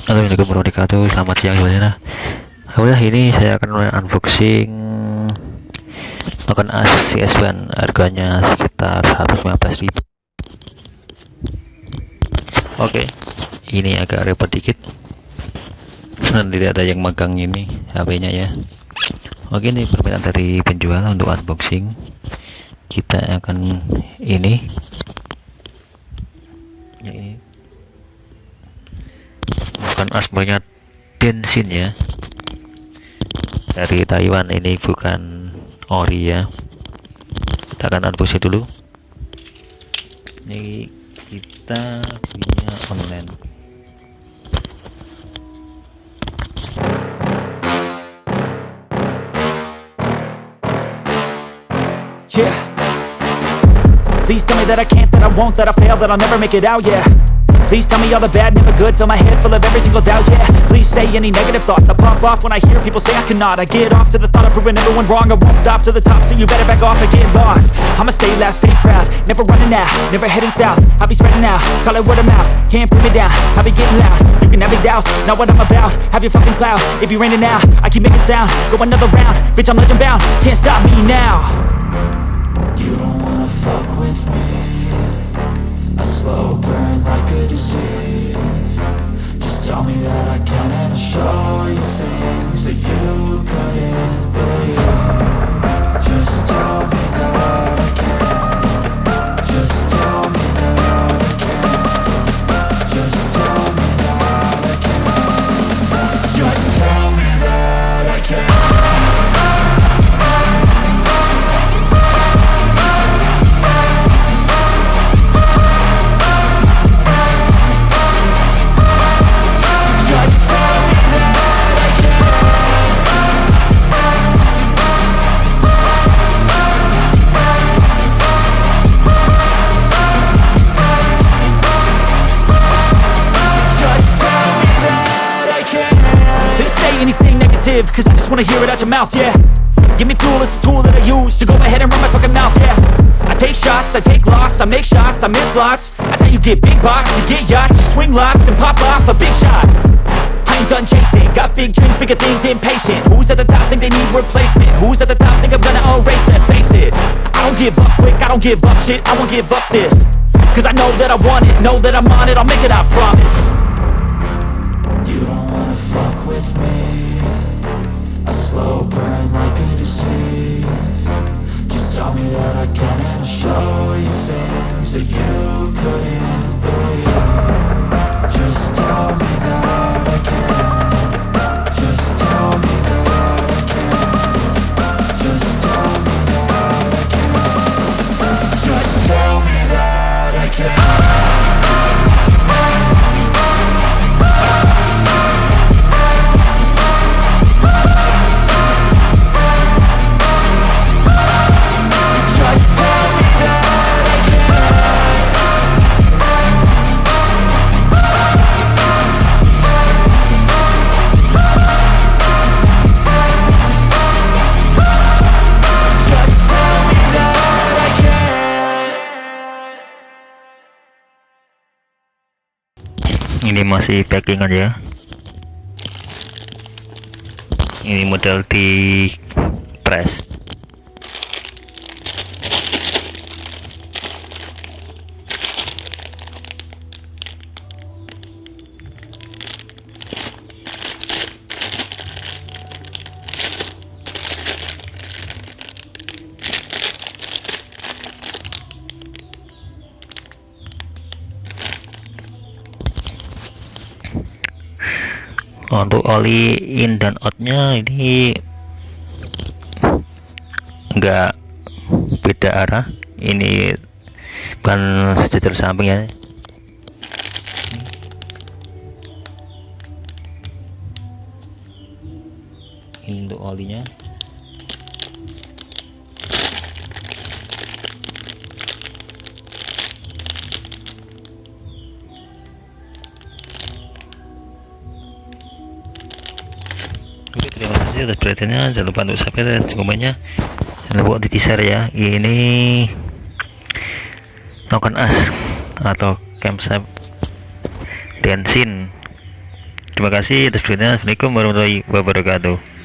Assalamualaikum warahmatullahi wabarakatuh. Selamat siang semuanya. Udah, ini saya akan unboxing token AS CS1, harganya sekitar 115.000. Oke, ini agak repot dikit dan tidak ada yang megang ini HP-nya ya. Oke, ini permintaan dari penjual untuk unboxing. Kita akan ini bukan asmanya Densin ya, dari Taiwan. Ini bukan ori ya. Kita akan unboxing dulu. Ini kita punya online. Yeah. Please tell me that I can't, that I won't, that I fail, that I'll never make it out, yeah. Please tell me all the bad, never good, fill my head full of every single doubt, yeah. Please say any negative thoughts, I pop off when I hear people say I cannot. I get off to the thought of proving everyone wrong, I won't stop to the top, so you better back off and get lost. I'ma stay loud, stay proud, never running out, never heading south. I'll be spreading out, call it word of mouth, can't put me down, I'll be getting loud. You can have your doubts, not what I'm about, have your fucking cloud. It be raining now, I keep making sound, go another round, bitch I'm legend bound, can't stop me now. You don't wanna fuck with me, a slow burn like a disease. Just tell me that I can and I'll show you things that you couldn't believe. Just tell me that I can. Just tell me that I can. Just tell me that I can. Just tell me that I can. Cause I just wanna hear it out your mouth, yeah. Give me fuel, it's a tool that I use to go ahead and run my fucking mouth, yeah. I take shots, I take loss, I make shots, I miss lots. That's how you get big box, you get yachts, you swing lots and pop off a big shot. I ain't done chasing, got big dreams, bigger things, impatient. Who's at the top think they need replacement? Who's at the top think I'm gonna erase them? Face it, I don't give up quick, I don't give up shit, I won't give up this. Cause I know that I want it, know that I'm on it, I'll make it, I promise. You don't wanna fuck with me, a slow burn like a disease. Just tell me that I can and I'll show you things that you couldn't believe. Just tell me that I can. Just tell me that I can. Just tell me that I can. Just tell me that I can. Ini masih packingan ya. Ini model di press. Untuk oli in dan outnya ini enggak beda arah, ini bukan sejajar samping ya. Ini untuk olinya. Oke, terima kasih atas perhatiannya. Jangan lupa untuk subscribe dan komennya. Jangan lupa di share ya. Ini token AS atau campsite Densin Terima kasih atas perhatiannya. Assalamualaikum warahmatullahi wabarakatuh.